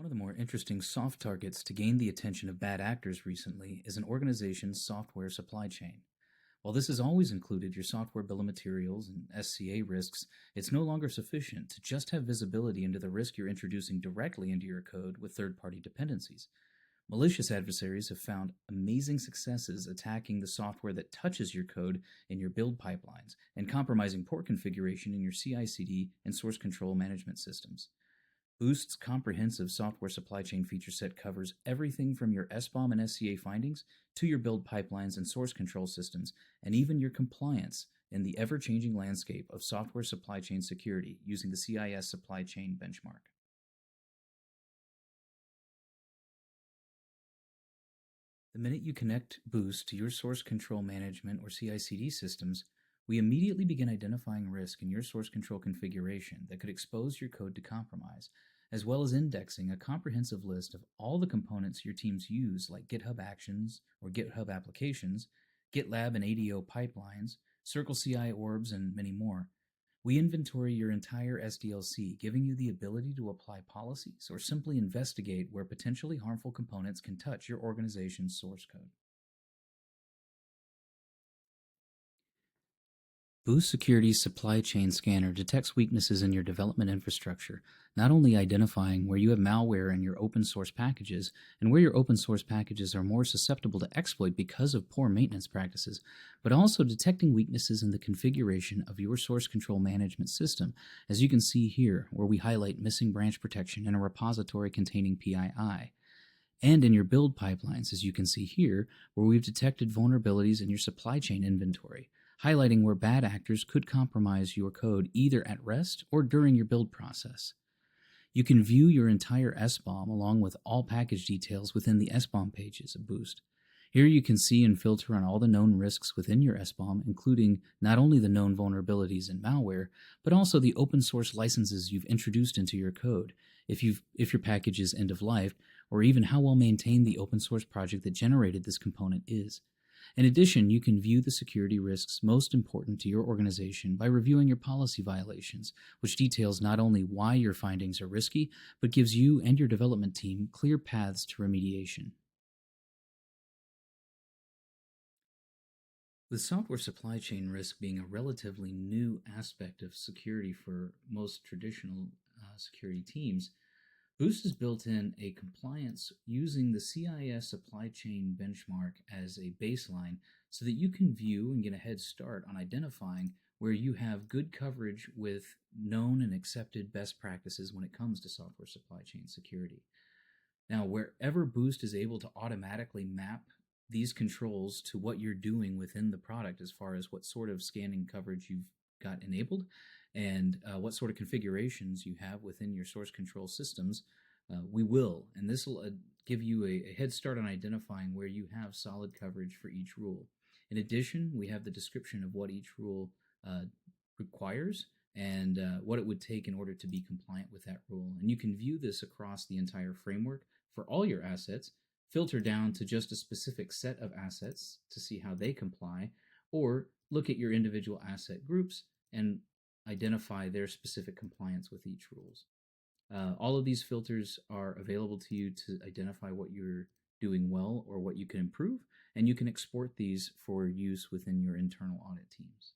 One of the more interesting soft targets to gain the attention of bad actors recently is an organization's software supply chain. While this has always included your software bill of materials and SCA risks, it's no longer sufficient to just have visibility into the risk you're introducing directly into your code with third-party dependencies. Malicious adversaries have found amazing successes attacking the software that touches your code in your build pipelines and compromising port configuration in your CI/CD and source control management systems. Boost's comprehensive software supply chain feature set covers everything from your SBOM and SCA findings to your build pipelines and source control systems, and even your compliance in the ever-changing landscape of software supply chain security using the CIS supply chain benchmark. The minute you connect Boost to your source control management or CI/CD systems, we immediately begin identifying risk in your source control configuration that could expose your code to compromise, as well as indexing a comprehensive list of all the components your teams use, like GitHub Actions or GitHub Applications, GitLab and ADO pipelines, CircleCI orbs, and many more. We inventory your entire SDLC, giving you the ability to apply policies or simply investigate where potentially harmful components can touch your organization's source code. Boost Security's supply chain scanner detects weaknesses in your development infrastructure, not only identifying where you have malware in your open source packages and where your open source packages are more susceptible to exploit because of poor maintenance practices, but also detecting weaknesses in the configuration of your source control management system, as you can see here, where we highlight missing branch protection in a repository containing PII. And in your build pipelines, as you can see here, where we've detected vulnerabilities in your supply chain inventory, highlighting where bad actors could compromise your code either at rest or during your build process. You can view your entire SBOM along with all package details within the SBOM pages of Boost. Here you can see and filter on all the known risks within your SBOM, including not only the known vulnerabilities and malware, but also the open source licenses you've introduced into your code, if your package is end of life, or even how well maintained the open source project that generated this component is. In addition, you can view the security risks most important to your organization by reviewing your policy violations, which details not only why your findings are risky, but gives you and your development team clear paths to remediation. With software supply chain risk being a relatively new aspect of security for most traditional security teams, Boost has built in a compliance using the CIS supply chain benchmark as a baseline so that you can view and get a head start on identifying where you have good coverage with known and accepted best practices when it comes to software supply chain security. Now, wherever Boost is able to automatically map these controls to what you're doing within the product as far as what sort of scanning coverage you've got enabled and what sort of configurations you have within your source control systems, we will. And this will give you a head start on identifying where you have solid coverage for each rule. In addition, we have the description of what each rule requires and what it would take in order to be compliant with that rule. And you can view this across the entire framework for all your assets, filter down to just a specific set of assets to see how they comply, or look at your individual asset groups and identify their specific compliance with each rules. All of these filters are available to you to identify what you're doing well or what you can improve, and you can export these for use within your internal audit teams.